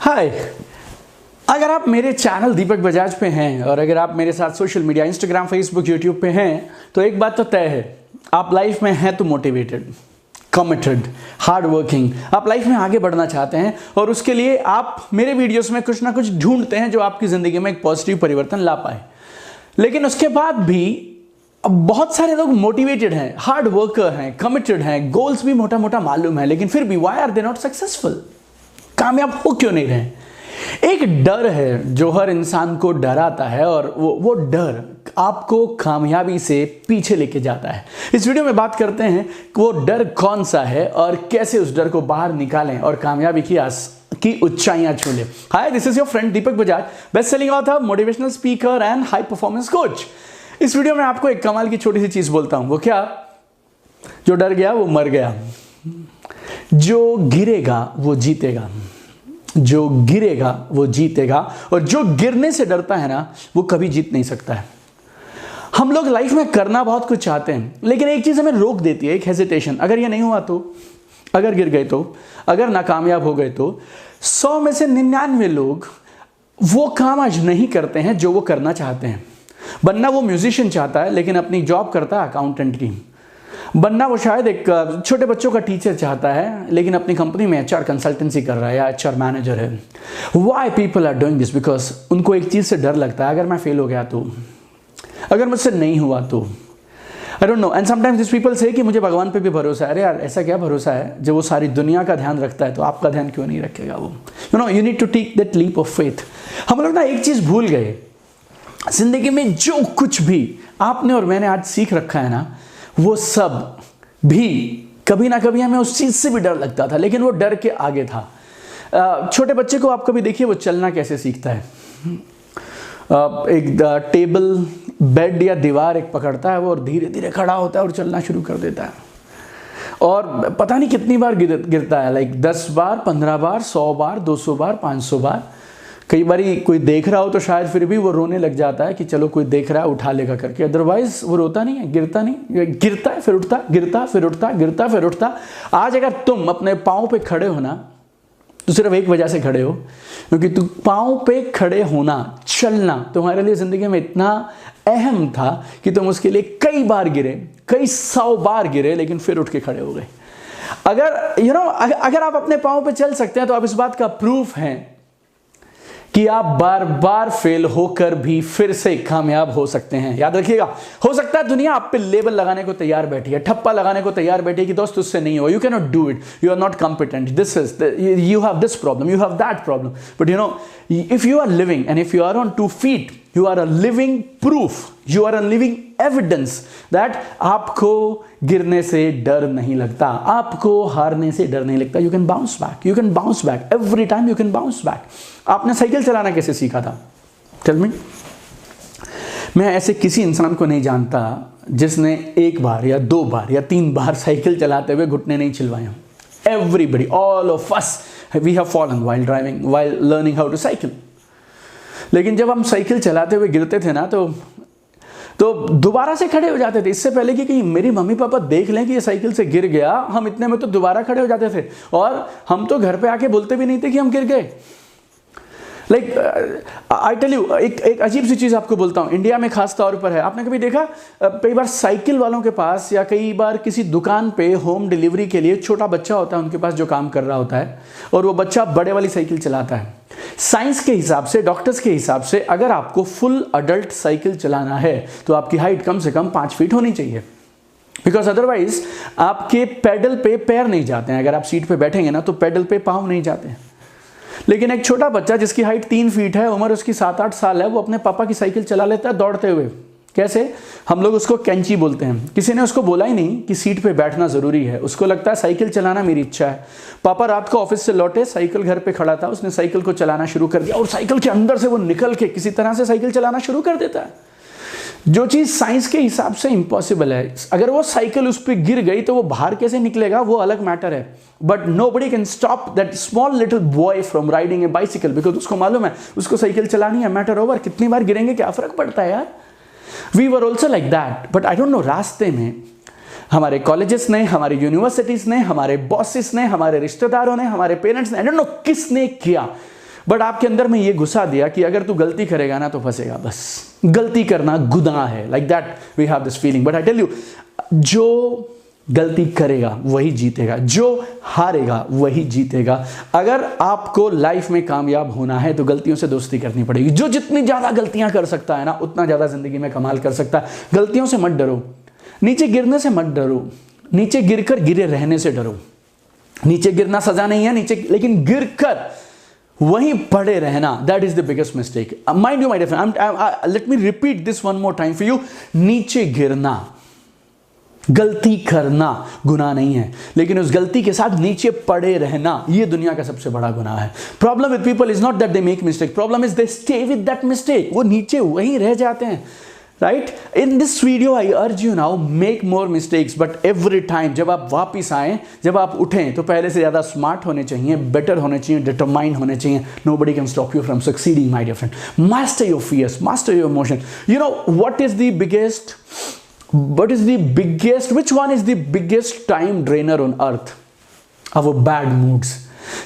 हाय। अगर आप मेरे चैनल दीपक बजाज पे हैं और अगर आप मेरे साथ social media Instagram Facebook YouTube पे हैं तो एक बात तो तय है, आप लाइफ में हैं तो मोटिवेटेड, कमिटेड, हार्ड वर्किंग। आप लाइफ में आगे बढ़ना चाहते हैं और उसके लिए आप मेरे वीडियोस में कुछ ना कुछ ढूंढते हैं जो आपकी ज़िंदगी में एक पॉजिटिव परिवर्तन ला पाए। लेकिन उसके बाद भी बहुत सारे लोग मोटिवेटेड हैं, हार्ड वर्कर हैं, कमिटेड हैं, गोल्स भी मोटा मोटा मालूम है, लेकिन फिर भी why are they not successful? कामयाब हो क्यों नहीं रहे? एक डर है जो हर इंसान को डराता है और वो डर आपको कामयाबी से पीछे लेके जाता है। इस वीडियो में बात करते हैं कि वो डर कौन सा है और कैसे उस डर को बाहर निकालें और कामयाबी की ऊंचाइयां छू लें। Hi, this is your friend Deepak Bajaj, best selling author, motivational speaker and high performance coach. इस वीडियो में आपको एक कमाल की छोटी सी चीज बोलता हूं। वो क्या? जो डर गया वो मर गया, जो गिरेगा वो जीतेगा, जो गिरेगा वो जीतेगा, और जो गिरने से डरता है ना वो कभी जीत नहीं सकता है। हम लोग लाइफ में करना बहुत कुछ चाहते हैं, लेकिन एक चीज हमें रोक देती है, एक हेजिटेशन। अगर ये नहीं हुआ तो, अगर गिर गए तो, अगर नाकामयाब हो गए तो 100 में से 99 लोग वो काम आज नहीं करते हैं जो वो करना चाहते हैं। बनना वो म्यूजिशियन चाहता है लेकिन अपनी जॉब करता है अकाउंटेंट की। बनना वो शायद एक छोटे बच्चों का टीचर चाहता है लेकिन अपनी कंपनी में एचआर कंसल्टेंसी कर रहा है या एचआर मैनेजर है। Why people are doing this? Because उनको एक चीज से डर लगता है, अगर मैं फेल हो गया तो, अगर मुझसे नहीं हुआ तो। आई don't no, and sometimes this people से कि मुझे भगवान पे भी भरोसा है। अरे यार, ऐसा क्या भरोसा है? जब वो सारी दुनिया का ध्यान रखता है तो आपका ध्यान क्यों नहीं रखेगा वो? You need to take that leap of faith. हम लोग ना एक चीज भूल गए, जिंदगी में जो कुछ भी आपने और मैंने आज सीख रखा है ना, वो सब भी कभी ना कभी हमें उस चीज से भी डर लगता था, लेकिन वो डर के आगे था। छोटे बच्चे को आप कभी देखिए वो चलना कैसे सीखता है। एक टेबल, बेड या दीवार एक पकड़ता है वो और धीरे धीरे खड़ा होता है और चलना शुरू कर देता है, और पता नहीं कितनी बार गिरता है, लाइक 10 बार, 15 बार, 100 बार, 200 बार, 500 बार। कई बार कोई देख रहा हो तो शायद फिर भी वो रोने लग जाता है कि चलो कोई देख रहा है उठा लेगा करके, अदरवाइज वो रोता नहीं है, गिरता नहीं, गिरता है फिर उठता, गिरता फिर उठता, गिरता फिर उठता। आज अगर तुम अपने पाँव पे खड़े हो ना तो सिर्फ एक वजह से खड़े हो, क्योंकि तुम पाँव पे खड़े होना, चलना तुम्हारे लिए जिंदगी में इतना अहम था कि तुम उसके लिए कई बार गिरे, कई 100 बार गिरे, लेकिन फिर उठ के खड़े हो गए। अगर अगर आप अपने पाँव पे चल सकते हैं तो आप इस बात का प्रूफ हैं कि आप बार बार फेल होकर भी फिर से कामयाब हो सकते हैं। याद रखिएगा, हो सकता है दुनिया आप पे लेबल लगाने को तैयार बैठी है, ठप्पा लगाने को तैयार बैठी है कि दोस्त उससे नहीं हो, you can not do it, you are not competent, this is you have this problem, you have that problem. But if you are living and if you are on 2 feet, you are a living proof, you are a living evidence that आपको गिरने से डर नहीं लगता, आपको हारने से डर नहीं लगता। You can bounce back, you can bounce back, every time you can bounce back। आपने साइकिल चलाना कैसे सीखा था? Tell me। मैं ऐसे किसी इंसान को नहीं जानता जिसने 1 बार या 2 बार या 3 बार साइकिल चलाते हुए घुटने नहीं छिलवाए हों। Everybody, all of us, we have fallen while driving, while learning how to cycle। लेकिन जब हम साइकिल चलाते हुए गिरते थे ना तो दोबारा से खड़े हो जाते थे। इससे पहले कि कहीं मेरी मम्मी पापा देख लें कि ये साइकिल से गिर गया, हम इतने में तो दोबारा खड़े हो जाते थे, और हम तो घर पे आके बोलते भी नहीं थे कि हम गिर गए। आई टेल यू, एक अजीब सी चीज़ आपको बोलता हूँ, इंडिया में खास तौर पर है। आपने कभी देखा, कई बार साइकिल वालों के पास या कई बार किसी दुकान पे होम डिलीवरी के लिए छोटा बच्चा होता है उनके पास जो काम कर रहा होता है, और वो बच्चा बड़े वाली साइकिल चलाता है। साइंस के हिसाब से, डॉक्टर्स के हिसाब से, अगर आपको फुल अडल्ट साइकिल चलाना है तो आपकी हाइट कम से कम 5 फीट होनी चाहिए, बिकॉज अदरवाइज आपके पैडल पे पैर नहीं जाते हैं। अगर आप सीट पे बैठेंगे ना तो पैडल पे पाँव नहीं जाते हैं। लेकिन एक छोटा बच्चा जिसकी हाइट 3 फीट है, उम्र उसकी 7-8 साल है, वो अपने पापा की साइकिल चला लेता है दौड़ते हुए। कैसे? हम लोग उसको कैंची बोलते हैं। किसी ने उसको बोला ही नहीं कि सीट पे बैठना ज़रूरी है, उसको लगता है साइकिल चलाना मेरी इच्छा है। पापा रात को ऑफिस से लौटे, साइकिल घर पे खड़ा था, उसने साइकिल को चलाना शुरू कर दिया और साइकिल के अंदर से वो निकल के किसी तरह से साइकिल चलाना शुरू कर देता है। जो चीज़ साइंस के हिसाब से इम्पॉसिबल है, अगर वो साइकिल उस पर गिर गई तो वो बाहर कैसे निकलेगा, वो अलग मैटर है। But nobody can stop that small little boy from riding A bicycle, because उसको मालूम है उसको साइकिल चलानी है, मैटर ओवर। कितनी बार गिरेंगे क्या फर्क पड़ता है यार। We were also like that, but I don't know, रास्ते में हमारे कॉलेजेस ने, हमारी यूनिवर्सिटीज ने, हमारे बॉसेस ने, हमारे रिश्तेदारों ने, हमारे पेरेंट्स ने, आई डोंट नो किसने किया, बट आपके अंदर में ये घुसा दिया कि अगर तू गलती करेगा ना तो फंसेगा, बस गलती करना गुनाह है, like that we have this feeling. But I tell you, जो गलती करेगा वही जीतेगा, जो हारेगा वही जीतेगा। अगर आपको लाइफ में कामयाब होना है तो गलतियों से दोस्ती करनी पड़ेगी। जो जितनी ज़्यादा गलतियां कर सकता है ना, उतना ज़्यादा ज़िंदगी में कमाल कर सकता है। गलतियों से मत डरो, नीचे गिरने से मत डरो, नीचे गिरकर गिरे रहने से डरो। नीचे गिरना सजा नहीं है, नीचे लेकिन गिरकर वहीं पड़े रहना, that is the biggest mistake. Mind you my dear friend, let me repeat this one more time for you. नीचे गिरना, गलती करना गुनाह नहीं है, लेकिन उस गलती के साथ नीचे पड़े रहना ये दुनिया का सबसे बड़ा गुनाह है। Problem with people is not that they make mistake, problem is they stay with that mistake. वो नीचे वहीं रह जाते हैं, right. In this video I urge you now, make more mistakes, but every time जब आप वापिस आएं, जब आप उठें, तो पहले से ज़्यादा स्मार्ट होने चाहिए, बेटर होने चाहिए, डिटरमाइंड होने चाहिए। Nobody can stop you from succeeding my dear friend. Master your fears, master your emotion. You know what is the biggest, which one is the biggest time drainer on earth? Our bad moods.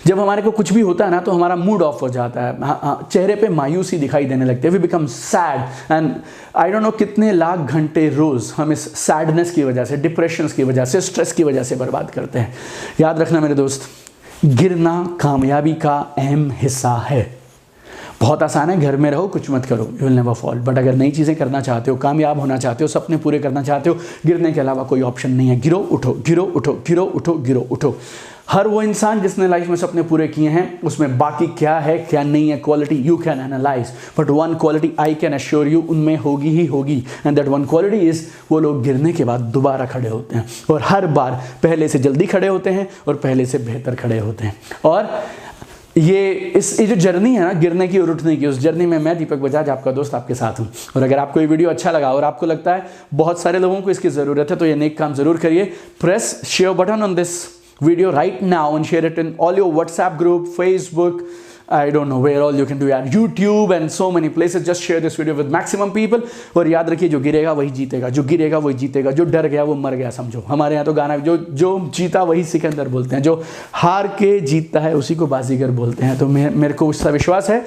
जब हमारे को कुछ भी होता है ना तो हमारा मूड ऑफ हो जाता है, चेहरे पे मायूसी दिखाई देने लगती है, we become sad and I don't know कितने लाख घंटे रोज हम इस सैडनेस की वजह से, डिप्रेशन की वजह से, स्ट्रेस की वजह से बर्बाद करते हैं। याद रखना मेरे दोस्त, गिरना कामयाबी का अहम हिस्सा है। बहुत आसान है, घर में रहो, कुछ मत करो, you will never fall. But अगर नई चीज़ें करना चाहते हो, कामयाब होना चाहते हो, सपने पूरे करना चाहते हो, गिरने के अलावा कोई ऑप्शन नहीं है। गिरो उठो, गिरो उठो, गिरो उठो, गिरो उठो। हर वो इंसान जिसने लाइफ में सपने पूरे किए हैं, उसमें बाकी क्या है क्या नहीं है quality you can analyse, but one quality I can assure you, उनमें होगी ही होगी, and that one quality is, वो लोग गिरने के बाद दोबारा खड़े होते हैं, और हर बार पहले से जल्दी खड़े होते हैं और पहले से बेहतर खड़े होते हैं। और ये जो जर्नी है ना, गिरने की और उठने की, उस जर्नी में मैं दीपक बजाज आपका दोस्त आपके साथ हूँ। और अगर आपको ये वीडियो अच्छा लगा और आपको लगता है बहुत सारे लोगों को इसकी ज़रूरत है, तो ये नेक काम ज़रूर करिए। Press share button on this video right now and share it in all your WhatsApp group, Facebook, I don't know where all you can do, यार, YouTube and so many places. Just share this video with maximum people. और याद रखिए, जो गिरेगा वही जीतेगा, जो गिरेगा वही जीतेगा, जो डर गया वो मर गया समझो। हमारे यहाँ तो गाना, जो जीता वही सिकंदर बोलते हैं, जो हार के जीतता है उसी को बाजीगर बोलते हैं। तो मेरे को उसका विश्वास है।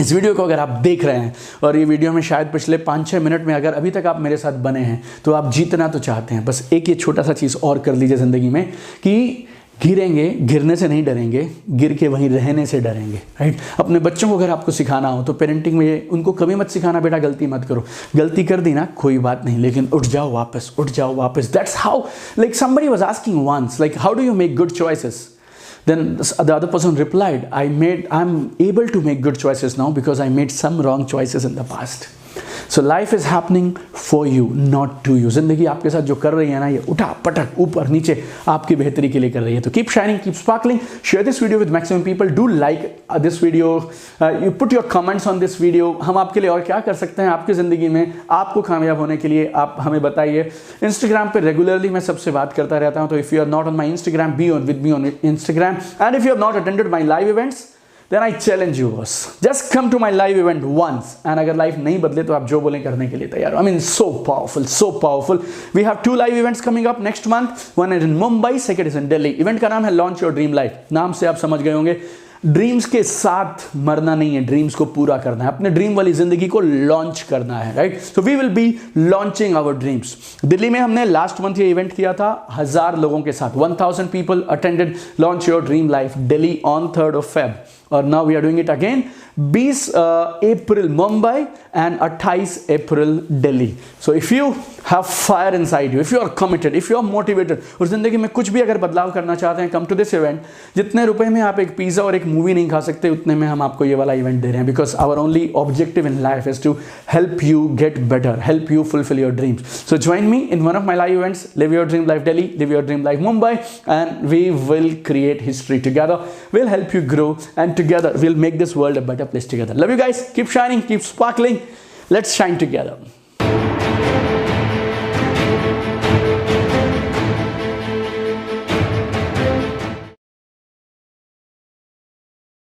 इस वीडियो को अगर आप देख रहे हैं और ये वीडियो में शायद पिछले 5-6 मिनट में अगर अभी तक आप मेरे साथ बने हैं, तो आप जीतना तो चाहते हैं। बस एक ये छोटा सा चीज़ और कर लीजिए ज़िंदगी में कि गिरेंगे, गिरने से नहीं डरेंगे, गिर के वहीं रहने से डरेंगे, राइट। अपने बच्चों को अगर आपको सिखाना हो तो पेरेंटिंग में उनको कभी मत सिखाना, बेटा गलती मत करो, गलती कर दी ना कोई बात नहीं, लेकिन उठ जाओ वापस, उठ जाओ वापस। That's how, like somebody was asking once, like how do you make good choices? Then the other person replied, I'm able to make good choices now because I made some wrong choices in the past. So life is happening for you, not to you. जिंदगी आपके साथ जो कर रही है ना, ये उठा पटक ऊपर नीचे आपकी बेहतरी के लिए कर रही है। तो keep shining, keep sparkling. Share this video with maximum people. Do like this video. You put your comments on this video. हम आपके लिए और क्या कर सकते हैं आपकी ज़िंदगी में, आपको कामयाब होने के लिए आप हमें बताइए। Instagram पे रेगुलरली मैं सबसे बात करता रहता हूँ, तो if you are not on my Instagram, be on with me on Instagram. And if you have not attended my live events, then I challenge you boss, just come to my live event once, and अगर life नहीं बदले तो आप जो बोलें करने के लिए तैयार हो। I mean so powerful, so powerful. We have 2 live events coming up next month. One is in Mumbai, second is in Delhi. Event का नाम है Launch Your Dream Life. नाम से आप समझ गए होंगे, ड्रीम्स के साथ मरना नहीं है, ड्रीम्स को पूरा करना है, अपने ड्रीम वाली जिंदगी को लॉन्च करना है, right. So we will be launching our dreams. Delhi में हमने लास्ट मंथ ये इवेंट किया था 1000 लोगों के साथ, 1000 people attended launch your dream life Delhi on 3rd of Feb। और now we are doing it again 20 April Mumbai and 28 April Delhi. So if you have fire inside you, if you are committed, if you are motivated और जिंदगी में कुछ भी अगर बदलाव करना चाहते हैं, कम टू दिस इवेंट। जितने रुपए में आप एक पिज्जा और एक मूवी नहीं खा सकते, उतने में हम आपको ये वाला इवेंट दे रहे हैं, because our only objective in life is to help you get better, help you fulfil your dreams. So join me in one of my live events, live your dream life Delhi, live your dream life Mumbai, and we will create history together, will help you grow, and together we'll make this world a better place together. Love you guys. Keep shining, keep sparkling. Let's shine together.